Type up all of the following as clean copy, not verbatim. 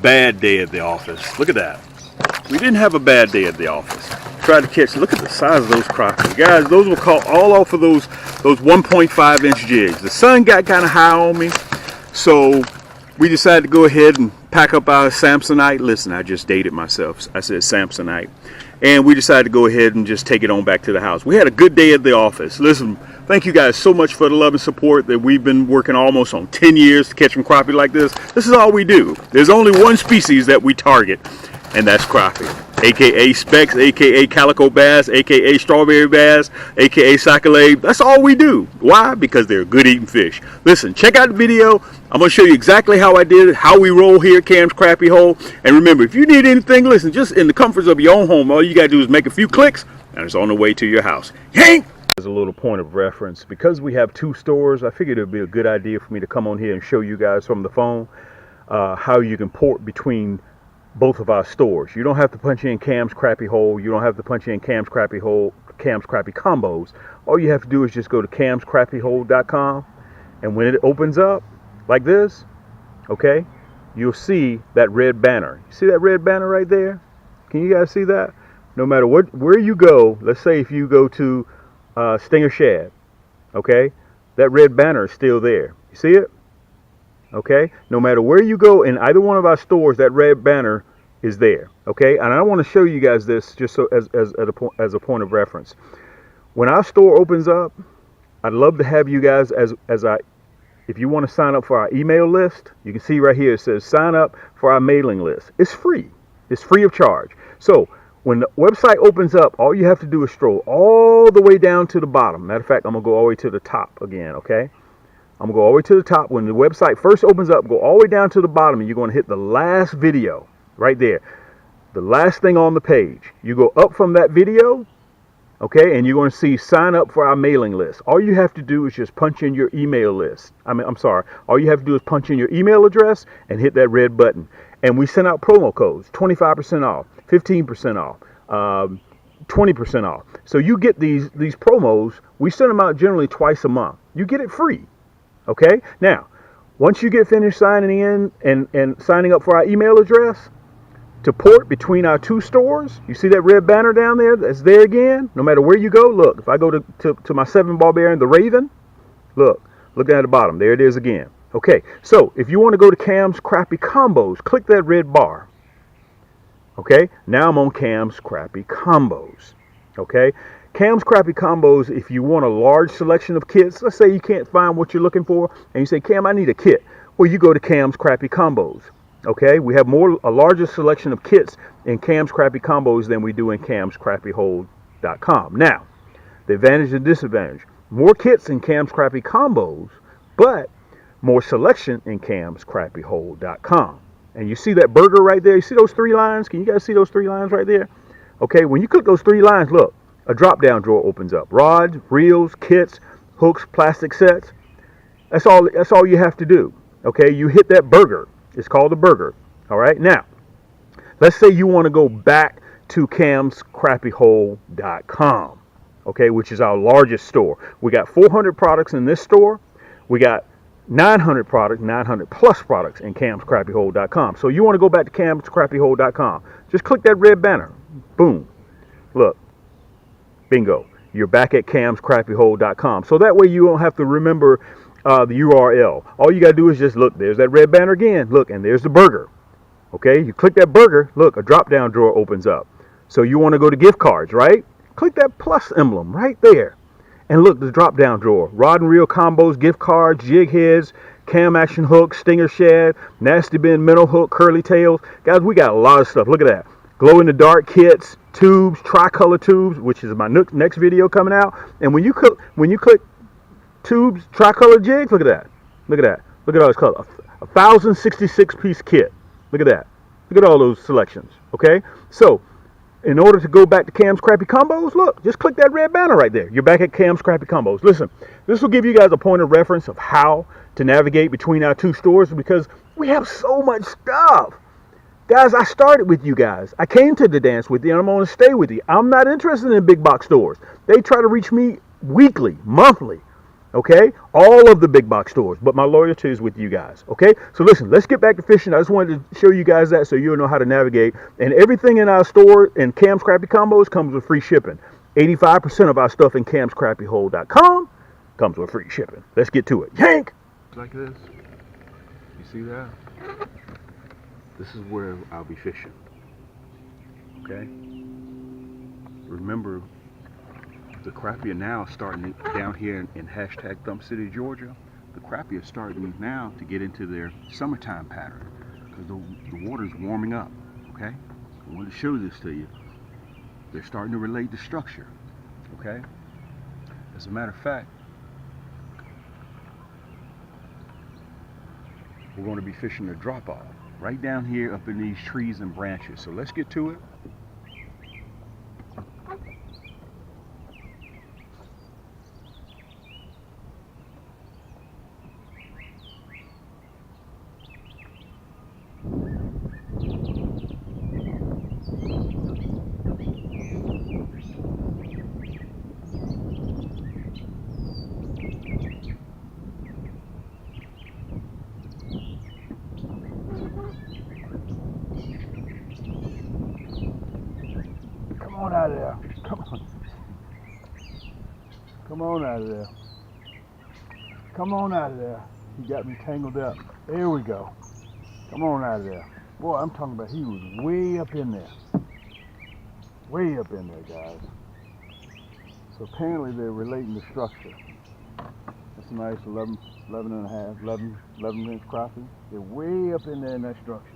bad day at the office. Look at that. We didn't have a bad day at the office. Tried to catch, look at the size of those crappie. Guys, those were caught all off of those 1.5-inch jigs. The sun got kind of high on me, so we decided to go ahead and pack up our Samsonite. Listen, I just dated myself. I said Samsonite. And we decided to go ahead and just take it on back to the house. We had a good day at the office. Listen, thank you guys so much for the love and support that we've been working almost on 10 years to catch some crappie like this. This is all we do. There's only one species that we target, and that's crappie, aka Stiks, aka calico bass, aka strawberry bass, aka sac-a-lait. That's all we do. Why? Because they're good eating fish. Listen, check out the video. I'm going to show you exactly how I did it, how we roll here at Cam's Crappie Hole. And remember, if you need anything, listen, just in the comforts of your own home, all you got to do is make a few clicks, and it's on the way to your house. Yaannk! As a little point of reference, because we have 2 stores, I figured it would be a good idea for me to come on here and show you guys from the phone how you can port between both of our stores. You don't have to punch in Cam's Crappie Hole. You don't have to punch in Cam's Crappie Hole, Cam's Crappie Combos. All you have to do is just go to camscrappiehole.com, and when it opens up like this, okay, you'll see that red banner. You see that red banner right there? Can you guys see that? No matter where you go, let's say if you go to Stinger Shad, okay, that red banner is still there. You see it? Okay, no matter where you go in either one of our stores, that red banner is there. Okay, and I want to show you guys this just so as a point of reference. When our store opens up, I'd love to have you guys if you want to sign up for our email list. You can see right here it says sign up for our mailing list. It's free. It's free of charge. So when the website opens up, all you have to do is scroll all the way down to the bottom. Matter of fact, I'm gonna go all the way to the top again. Okay. I'm going to go all the way to the top. When the website first opens up, go all the way down to the bottom, and you're going to hit the last video right there. The last thing on the page. You go up from that video, okay, and you're going to see sign up for our mailing list. All you have to do is just punch in your email list. All you have to do is punch in your email address and hit that red button. And we send out promo codes, 25% off, 15% off, 20% off. So you get these promos. We send them out generally twice a month. You get it free. Okay, now, once you get finished signing in and signing up for our email address, to port between our 2 stores, you see that red banner down there that's there again? No matter where you go, look, if I go to my 7 barbarian, the Raven, look at the bottom, there it is again. Okay, so if you want to go to Cam's Crappie Combos, click that red bar. Okay, now I'm on Cam's Crappie Combos. Okay. Cam's Crappie Combos, if you want a large selection of kits, let's say you can't find what you're looking for, and you say, Cam, I need a kit. Well, you go to Cam's Crappie Combos. Okay, we have a larger selection of kits in Cam's Crappie Combos than we do in camscrappiehole.com. Now, the advantage and disadvantage. More kits in Cam's Crappie Combos, but more selection in camscrappiehole.com. And you see that burger right there? You see those 3 lines? Can you guys see those 3 lines right there? Okay, when you click those 3 lines, look. A drop-down drawer opens up. Rods, reels, kits, hooks, plastic sets. That's all you have to do. Okay, you hit that burger. It's called a burger. All right, now, let's say you want to go back to camscrappiehole.com, okay, which is our largest store. We got 400 products in this store. We got 900 plus products in camscrappiehole.com. So you want to go back to camscrappiehole.com. Just click that red banner. Boom. Look. Bingo. You're back at camscrappiehole.com. So that way you don't have to remember the URL. All you got to do is just look. There's that red banner again. Look, and there's the burger. Okay, you click that burger. Look, a drop-down drawer opens up. So you want to go to gift cards, right? Click that plus emblem right there. And look, the drop-down drawer. Rod and reel combos, gift cards, jig heads, cam action hooks, stinger shad, nasty bin, minnow hook, curly tails. Guys, we got a lot of stuff. Look at that. Glow-in-the-dark kits, tubes, tricolor tubes, which is my next video coming out. And when you click tubes, tricolor jigs, look at that. Look at that. Look at all those colors. 1,066-piece kit. Look at that. Look at all those selections. Okay? So, in order to go back to Cam's Crappie Combos, look, just click that red banner right there. You're back at Cam's Crappie Combos. Listen, this will give you guys a point of reference of how to navigate between our 2 stores because we have so much stuff. Guys, I started with you guys. I came to the dance with you, and I'm going to stay with you. I'm not interested in big box stores. They try to reach me weekly, monthly. Okay, all of the big box stores, but my loyalty is with you guys. Okay, so listen, let's get back to fishing. I just wanted to show you guys that so you'll know how to navigate. And everything in our store in Cam's Crappie Combos comes with free shipping. 85% of our stuff in camscrappiehole.com comes with free shipping. Let's get to it. Yaannk! Like this. You see that? This is where I'll be fishing. Okay? Remember, the crappie are now starting down here in hashtag Thump City, Georgia. The crappie are starting now to get into their summertime pattern because the water is warming up. Okay? I wanted to show this to you. They're starting to relate the structure. Okay? As a matter of fact, we're going to be fishing a drop off right down here up in these trees and branches. So let's get to it. Come on out of there. Come on. Come on out of there. Come on out of there. He got me tangled up. There we go. Come on out of there. Boy, I'm talking about he was way up in there. Way up in there, guys. So apparently they're relating the structure. That's a nice 11 inch crappie. They're way up in there in that structure.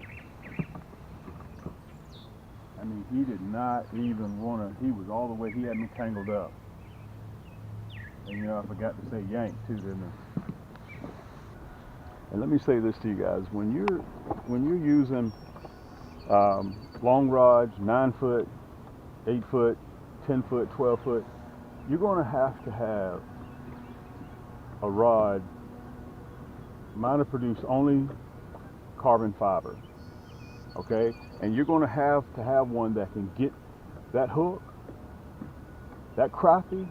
I mean, he did not even want to, he was all the way, he had me tangled up. And you know, I forgot to say Yaannk too, didn't I? And let me say this to you guys, when you're using long rods, 9 foot, 8 foot, 10 foot, 12 foot, you're going to have a rod. Mine produce only carbon fiber. Okay, and you're going to have one that can get that hook, that crappie,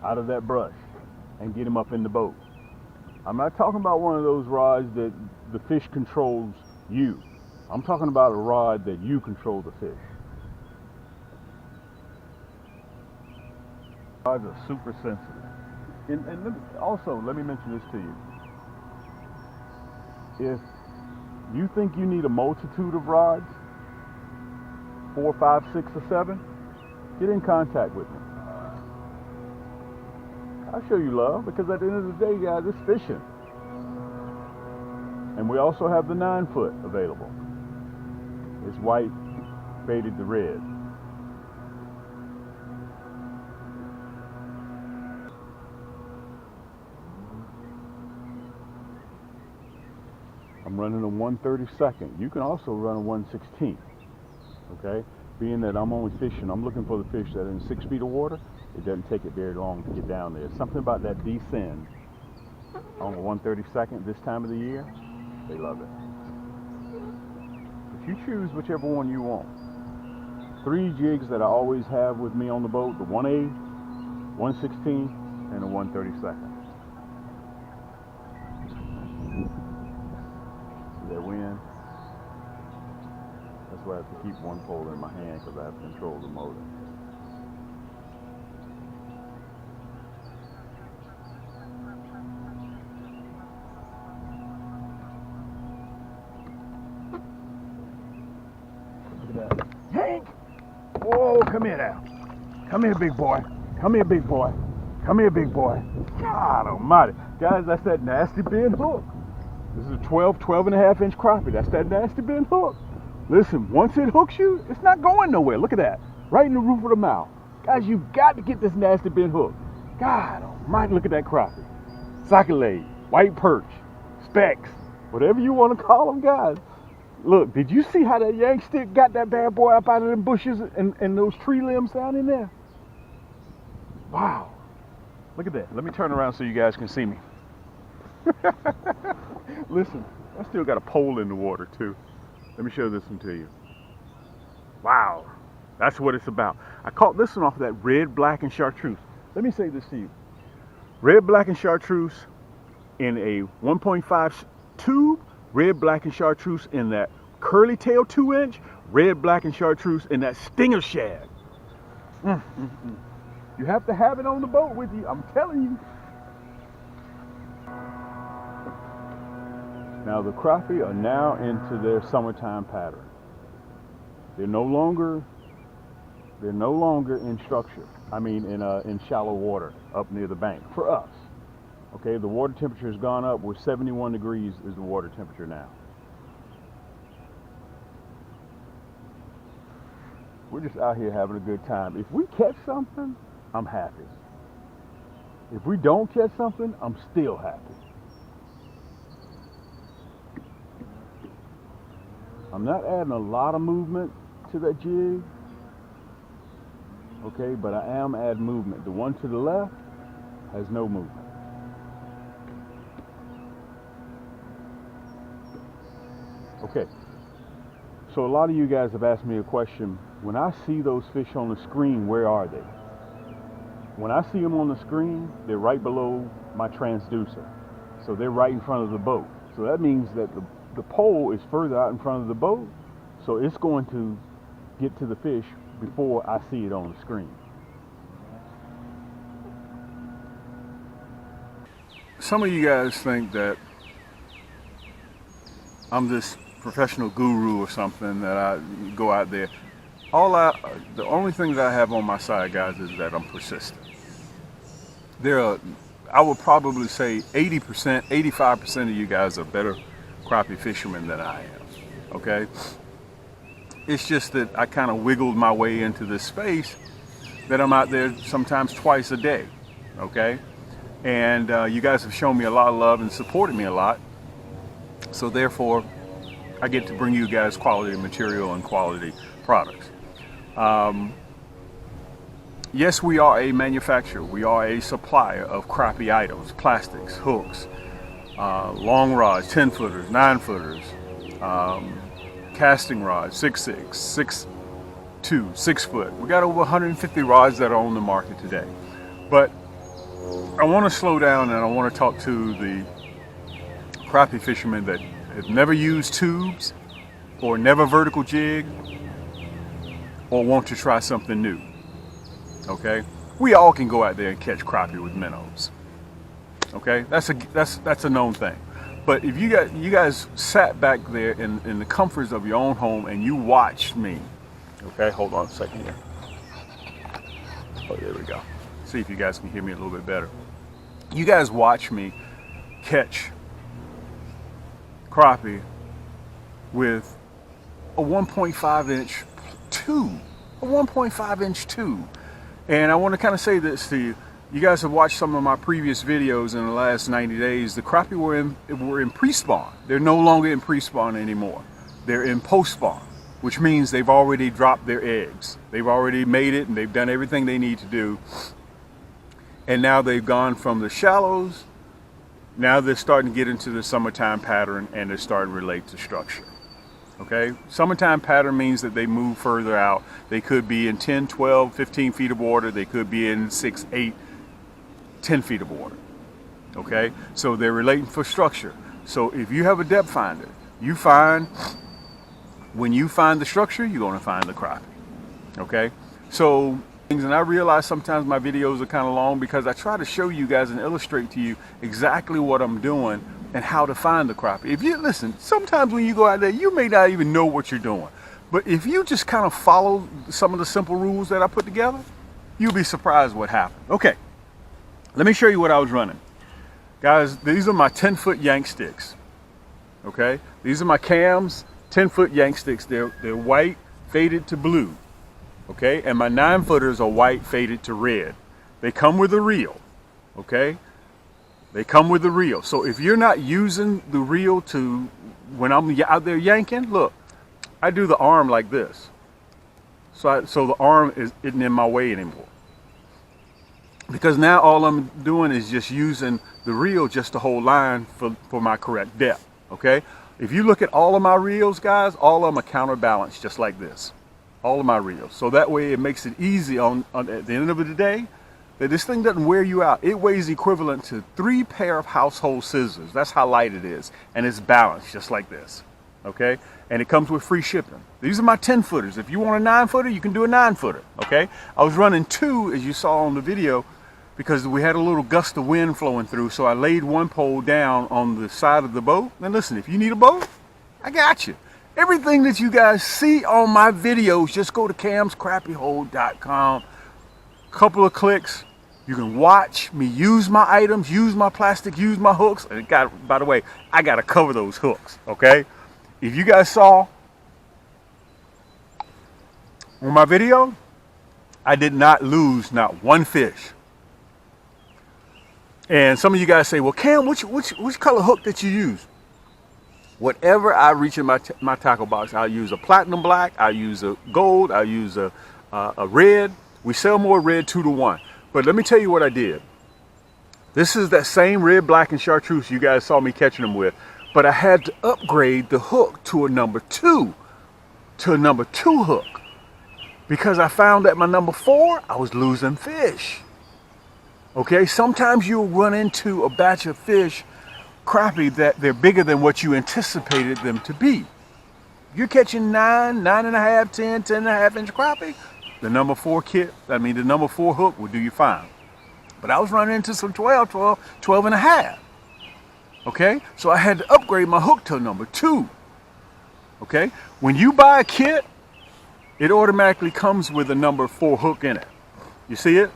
out of that brush and get him up in the boat. I'm not talking about one of those rods that the fish controls you. I'm talking about a rod that you control the fish. Rods are super sensitive. And also, let me mention this to you. If you think you need a multitude of rods, 4, 5, 6, or 7, get in contact with me. I'll show you love, because at the end of the day, guys, it's fishing. And we also have the 9 foot available. It's white faded to red. I'm running a 1/32. You can also run a 1/16. Okay? Being that I'm only fishing, I'm looking for the fish that are in 6 feet of water. It doesn't take it very long to get down there. Something about that descend on a 1/32 this time of the year, they love it. But you choose whichever one you want. 3 jigs that I always have with me on the boat: the 1/8, 1/16, and a 1/32. That wind. That's why I have to keep one pole in my hand, because I have to control the motor. Look at that. Yaannk! Whoa, come here now. Come here, big boy. Come here, big boy. Come here, big boy. God almighty. Guys, that's that nasty bend hook. This is a 12.5 inch crappie. That's that nasty bend hook. Listen, once it hooks you, it's not going nowhere. Look at that. Right in the roof of the mouth. Guys, you've got to get this nasty bend hook. God almighty, look at that crappie. Socket leg, white perch, specks, whatever you want to call them, guys. Look, did you see how that Yaannk stick got that bad boy up out of them bushes and those tree limbs down in there? Wow. Look at that. Let me turn around so you guys can see me. Listen, I still got a pole in the water too. Let me show this one to you. Wow, that's what it's about. I caught this one off of that red, black, and chartreuse. Let me say this to you. Red, black, and chartreuse in a 1.5 tube, red, black, and chartreuse in that curly tail 2-inch, red, black, and chartreuse in that stinger shad. You have to have it on the boat with you, I'm telling you. Now the crappie are now into their summertime pattern. They're no longer in structure. I mean in shallow water up near the bank for us. Okay, the water temperature has gone up. We're 71 degrees is the water temperature now. We're just out here having a good time. If we catch something, I'm happy. If we don't catch something, I'm still happy. I'm not adding a lot of movement to that jig, okay, but I am adding movement. The one to the left has no movement. Okay, so a lot of you guys have asked me a question. When I see those fish on the screen, where are they? When I see them on the screen, they're right below my transducer. So they're right in front of the boat. So that means that the pole is further out in front of the boat, so it's going to get to the fish before I see it on the screen. Some of you guys think that I'm this professional guru or something, that I go out there. The only thing that I have on my side, guys, is that I'm persistent. I would probably say 80%, 85% of you guys are better crappie fishermen than I am, okay? It's just that I kind of wiggled my way into this space that I'm out there sometimes twice a day, okay? And you guys have shown me a lot of love and supported me a lot. So therefore, I get to bring you guys quality material and quality products. Yes, we are a manufacturer. We are a supplier of crappie items, plastics, hooks, long rods, 10-footers, 9-footers, casting rods, 6'6", 6'2", 6-foot. We got over 150 rods that are on the market today. But I want to slow down and I want to talk to the crappie fishermen that have never used tubes or never vertical jig or want to try something new. Okay, we all can go out there and catch crappie with minnows. Okay, that's a known thing. But if you guys sat back there in the comforts of your own home and you watched me, okay, hold on a second here. Oh, there we go. See if you guys can hear me a little bit better. You guys watch me catch crappie with a 1.5-inch tube, a 1.5-inch tube. And I want to kind of say this to you. You guys have watched some of my previous videos in the last 90 days. The crappie were in pre-spawn. They're no longer in pre-spawn anymore. They're in post-spawn, which means they've already dropped their eggs. They've already made it and they've done everything they need to do. And now they've gone from the shallows. Now they're starting to get into the summertime pattern and they're starting to relate to structure. Okay, summertime pattern means that they move further out. They could be in 10, 12, 15 feet of water. They could be in 6, 8, 10 feet of water. Okay, so they're relating for structure. So if you have a depth finder, when you find the structure, you're going to find the crappie. Okay, so and I realize sometimes my videos are kind of long because I try to show you guys and illustrate to you exactly what I'm doing and how to find the crappie. If you listen, sometimes when you go out there, you may not even know what you're doing. But if you just kind of follow some of the simple rules that I put together, you'll be surprised what happened. Okay, let me show you what I was running. Guys, these are my 10-foot Yaannk sticks. Okay, these are my cams, 10-foot Yaannk sticks. They're white, faded to blue. Okay, and my 9-footers are white, faded to red. They come with a reel. Okay, they come with the reel. So if you're not using the reel to, when I'm out there yanking, look, I do the arm like this. So the arm isn't in my way anymore. Because now all I'm doing is just using the reel just to hold line for my correct depth. Okay, if you look at all of my reels, guys, all of them are counterbalanced just like this. All of my reels. So that way it makes it easy at the end of the day that this thing doesn't wear you out. It weighs equivalent to 3 pair of household scissors. That's how light it is. And it's balanced just like this. Okay? And it comes with free shipping. These are my 10-footers. If you want a 9-footer, you can do a 9-footer. Okay? I was running 2, as you saw on the video, because we had a little gust of wind flowing through. So I laid one pole down on the side of the boat. And listen, if you need a boat, I got you. Everything that you guys see on my videos, just go to camscrappiehold.com. Couple of clicks, you can watch me use my items, use my plastic, use my hooks. And by the way, I got to cover those hooks, okay? If you guys saw on my video, I did not lose not one fish. And some of you guys say, well, Cam, which color hook did you use? Whatever I reach in my tackle box, I'll use a platinum black, I'll use a gold, I'll use a red. We sell more red 2-to-1. But let me tell you what I did. This is that same red, black, and chartreuse you guys saw me catching them with. But I had to upgrade the hook to a number 2. To a number 2 hook. Because I found that my number 4, I was losing fish. Okay, sometimes you'll run into a batch of fish, crappie, that they're bigger than what you anticipated them to be. You're catching 9, 9.5, 10, 10.5 inch crappie. The number 4 the number 4 hook will do you fine. But I was running into some 12 and a half. Okay, so I had to upgrade my hook to number 2. Okay, when you buy a kit, it automatically comes with a number 4 hook in it. You see it?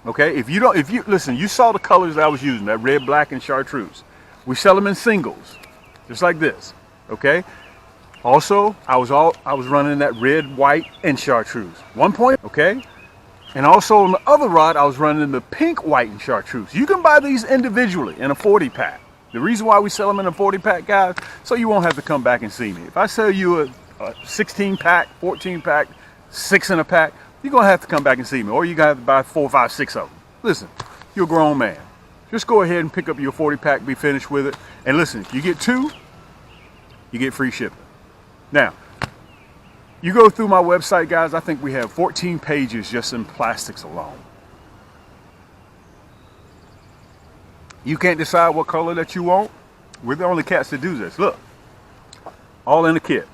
Okay, if you listen, you saw the colors that I was using, that red, black, and chartreuse. We sell them in singles, just like this. Okay. Also, I was running that red, white, and chartreuse. 1 point, okay? And also on the other rod, I was running the pink, white, and chartreuse. You can buy these individually in a 40-pack. The reason why we sell them in a 40-pack, guys, so you won't have to come back and see me. If I sell you a 16-pack, 14-pack, 6 in a pack, you're going to have to come back and see me. Or you're going to have to buy 4, 5, 6 of them. Listen, you're a grown man. Just go ahead and pick up your 40-pack, be finished with it. And listen, if you get 2, you get free shipping. Now, you go through my website, guys, I think we have 14 pages just in plastics alone. You can't decide what color that you want. We're the only cats that do this. Look, all in the kit.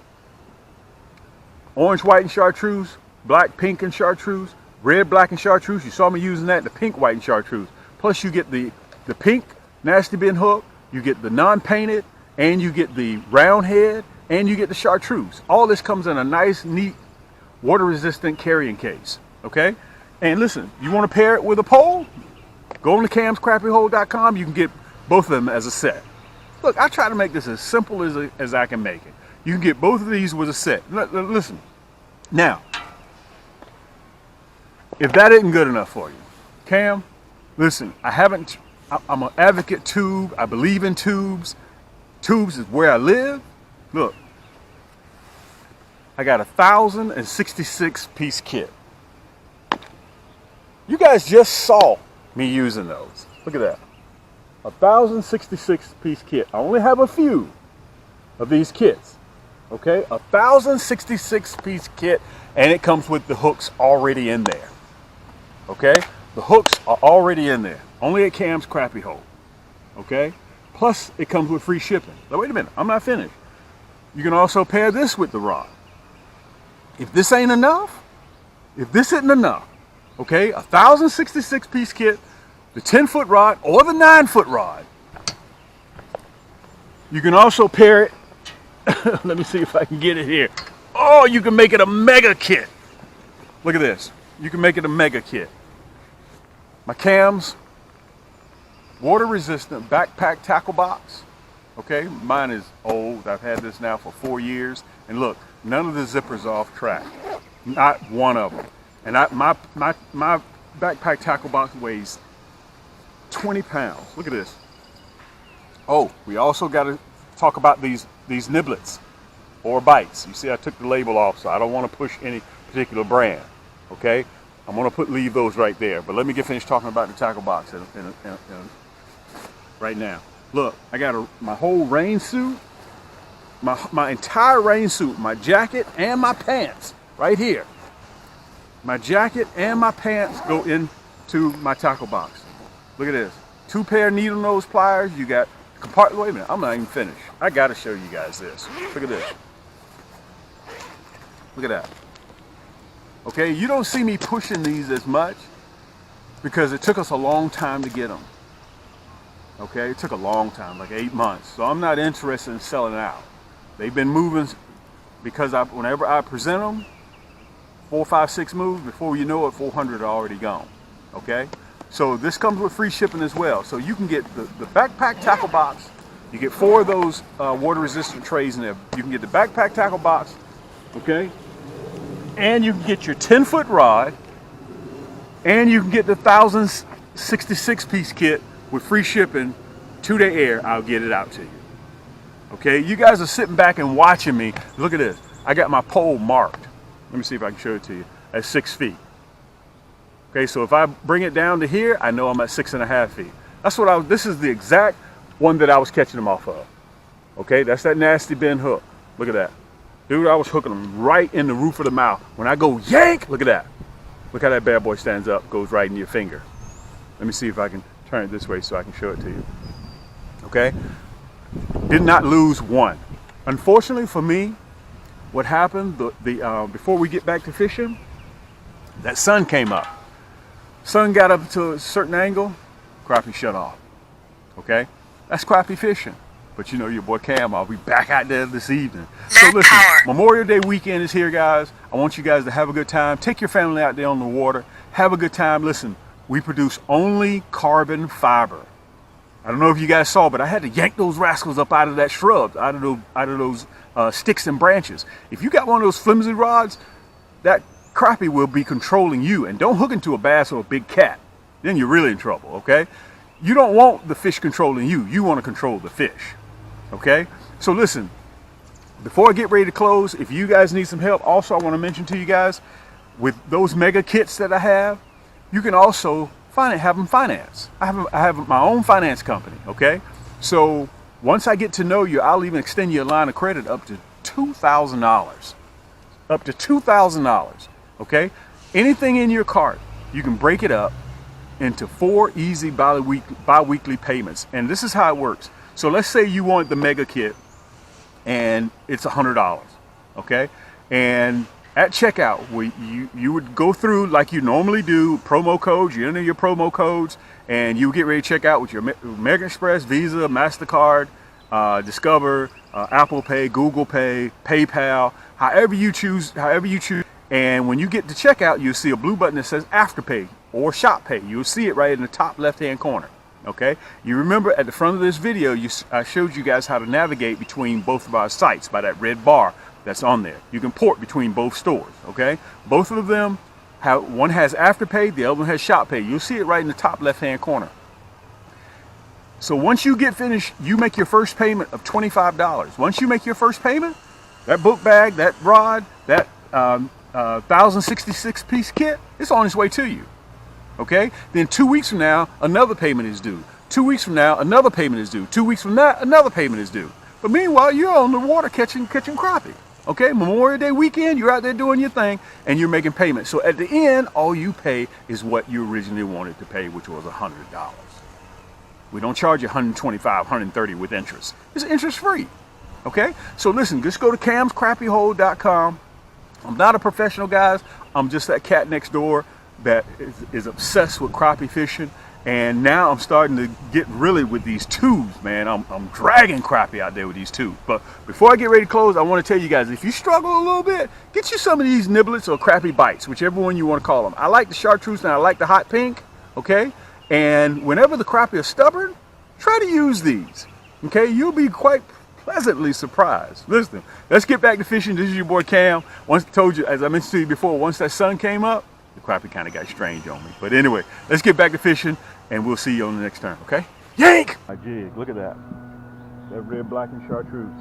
Orange, white, and chartreuse, black, pink, and chartreuse, red, black, and chartreuse. You saw me using that, the pink, white, and chartreuse. Plus you get the pink nasty bin hook, you get the non-painted, and you get the round head, and you get the chartreuse. All this comes in a nice, neat, water-resistant carrying case, okay? And listen, you want to pair it with a pole? Go on to camscrappiehold.com. You can get both of them as a set. Look, I try to make this as simple as I can make it. You can get both of these with a set. Listen, now, if that isn't good enough for you, Cam, listen, I'm an advocate tube. I believe in tubes. Tubes is where I live. Look, I got a 1,066 piece kit. You guys just saw me using those. Look at that. 1,066 piece kit. I only have a few of these kits. Okay, 1,066 piece kit, and it comes with the hooks already in there. Okay, the hooks are already in there. Only at Cam's Crappie Hold. Okay, plus it comes with free shipping. Now wait a minute, I'm not finished. You can also pair this with the rod. If this ain't enough, if this isn't enough, okay, 1,066 piece kit, the 10-foot rod or the 9-foot rod. You can also pair it. Let me see if I can get it here. Oh, you can make it a mega kit. Look at this. You can make it a mega kit. My Cam's water resistant backpack tackle box. Okay, mine is old. I've had this now for 4 years. And look, none of the zippers are off track. Not one of them. And my backpack tackle box weighs 20 pounds. Look at this. Oh, we also got to talk about these niblets or bites. You see, I took the label off, so I don't want to push any particular brand. Okay, I'm going to leave those right there. But let me get finished talking about the tackle box right now. Look, I got my whole rain suit, my entire rain suit, my jacket and my pants right here. My jacket and my pants go in to my tackle box. Look at this. 2 pair of needle nose pliers. You got compartment. Wait a minute, I'm not even finished. I gotta show you guys this. Look at this. Look at that. Okay, you don't see me pushing these as much because it took us a long time to get them. Okay, it took a long time, like 8 months. So I'm not interested in selling out. They've been moving because whenever I present them, 4, 5, 6 moves, before you know it, 400 are already gone. Okay, so this comes with free shipping as well. So you can get the backpack tackle box. You get 4 of those water resistant trays in there. You can get the backpack tackle box, okay, and you can get your 10-foot rod, and you can get the 1,066 piece kit with free shipping 2-day air. I'll get it out to you. Okay, you guys are sitting back and watching me. Look at this. I got my pole marked. Let me see if I can show it to you. At 6 feet. Okay, so if I bring it down to here, I know I'm at 6.5 feet. That's what this is the exact one that I was catching them off of. Okay, that's that nasty bend hook. Look at that. Dude, I was hooking them right in the roof of the mouth. When I go yank, look at that. Look how that bad boy stands up, goes right in your finger. Let me see if I can turn it this way so I can show it to you. Okay? Did not lose one. Unfortunately for me, what happened, before we get back to fishing, that sun came up. Sun got up to a certain angle, crappie shut off. Okay? That's crappie fishing. But you know your boy Cam, I'll be back out there this evening. So listen, Memorial Day weekend is here, guys. I want you guys to have a good time. Take your family out there on the water. Have a good time. Listen, we produce only carbon fiber. I don't know if you guys saw, but I had to yank those rascals up out of that shrub, out of those sticks and branches. If you got one of those flimsy rods, that crappie will be controlling you. And don't hook into a bass or a big cat. Then you're really in trouble, okay? You don't want the fish controlling you. You want to control the fish, okay? So listen, before I get ready to close, if you guys need some help, also I want to mention to you guys, with those mega kits that I have, you can also have them finance. I have my own finance company, okay? So once I get to know you, I'll even extend you a line of credit up to $2,000. Up to $2,000, okay? Anything in your cart, you can break it up into 4 easy bi-weekly payments. And this is how it works. So let's say you want the mega kit and it's $100, okay? And at checkout, you would go through like you normally do, promo codes, you enter your promo codes, and you get ready to check out with your American Express, Visa, MasterCard, Discover, Apple Pay, Google Pay, PayPal, however you choose. And when you get to checkout, you'll see a blue button that says Afterpay or Shop Pay. You'll see it right in the top left-hand corner. Okay, you remember at the front of this video, I showed you guys how to navigate between both of our sites by that red bar that's on there. You can port between both stores, okay? Both of them, one has Afterpay, the other one has Shop Pay. You'll see it right in the top left-hand corner. So once you get finished, you make your first payment of $25. Once you make your first payment, that book bag, that rod, that 1,066 piece kit, it's on its way to you. Okay? Then 2 weeks from now, another payment is due. 2 weeks from now, another payment is due. 2 weeks from that, another payment is due. But meanwhile, you're on the water catching crappie. Okay? Memorial Day weekend, you're out there doing your thing, and you're making payments. So at the end, all you pay is what you originally wanted to pay, which was $100. We don't charge you $125, $130 with interest. It's interest free. Okay? So listen, just go to camscrappiehole.com. I'm not a professional, guys. I'm just that cat next door that is obsessed with crappie fishing, and now I'm starting to get really with these tubes, man. I'm dragging crappie out there with these tubes. But before I get ready to close, I want to tell you guys, if you struggle a little bit, get you some of these niblets or crappie bites, whichever one you want to call them. I like the chartreuse and I like the hot pink, okay? And whenever the crappie are stubborn, try to use these, okay? You'll be quite pleasantly surprised. Listen, let's get back to fishing. This is your boy Cam. Once I told you, as I mentioned to you before, once that sun came up, the crappie kind of got strange on me. But anyway, let's get back to fishing, and we'll see you on the next turn, okay? Yank! My jig, look at that. That red, black, and chartreuse.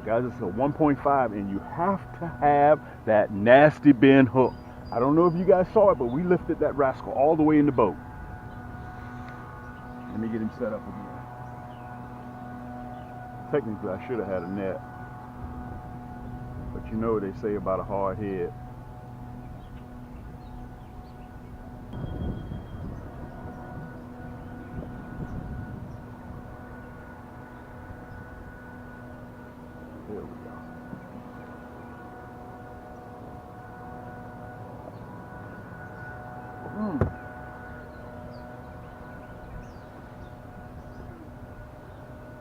Guys, it's a 1.5, and you have to have that nasty bend hook. I don't know if you guys saw it, but we lifted that rascal all the way in the boat. Let me get him set up again. Technically, I should have had a net. But you know what they say about a hard head.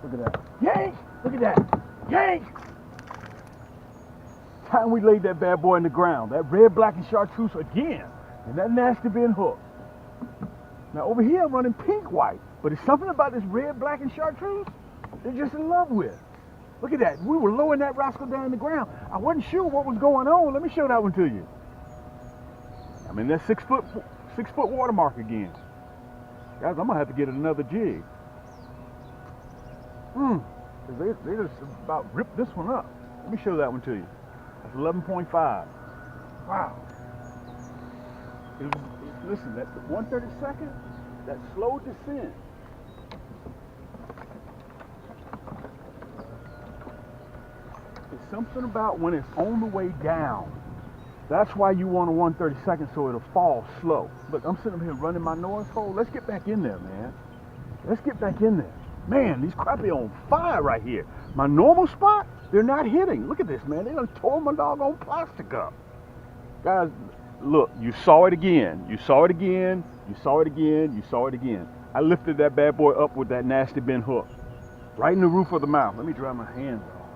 Look at that. Yaannk! Look at that. Yaannk! Time we laid that bad boy in the ground. That red, black, and chartreuse again. And that nasty bin hook. Now over here I'm running pink white. But it's something about this red, black, and chartreuse they're just in love with. Look at that. We were lowering that rascal down in the ground. I wasn't sure what was going on. Let me show that one to you. I'm in that 6 foot watermark again. Guys, I'm gonna have to get another jig. They just about ripped this one up. Let me show that one to you. That's 11.5. Wow. Listen, that 1/32nd, that slow descent. It's something about when it's on the way down. That's why you want a 1/32nd, so it'll fall slow. Look, I'm sitting here running my north pole. Let's get back in there, man. Let's get back in there. Man, these crappie on fire right here. My normal spot, they're not hitting. Look at this, man. They done tore my doggone plastic up. Guys, look, you saw it again. You saw it again. You saw it again. You saw it again. I lifted that bad boy up with that nasty bin hook. Right in the roof of the mouth. Let me dry my hands off.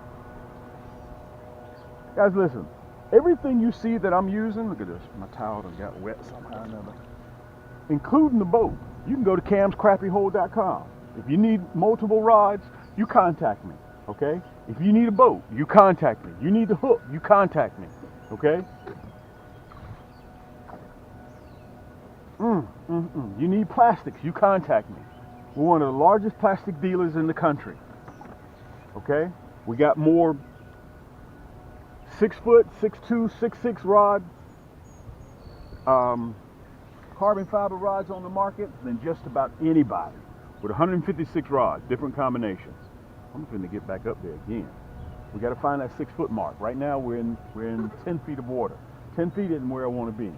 Guys, listen. Everything you see that I'm using, look at this. My towel done got wet somehow or another. Including the boat. You can go to camscrappiehold.com. If you need multiple rods, you contact me, okay? If you need a boat, you contact me. You need the hook, you contact me, okay? You need plastics, you contact me. We're one of the largest plastic dealers in the country, okay? We got more 6 foot, 6'2", 6'6" rod, carbon fiber rods on the market than just about anybody. With 156 rods, different combinations. I'm going to get back up there again. We got to find that 6 foot mark. Right now we're in 10 feet of water. 10 feet isn't where I want to be.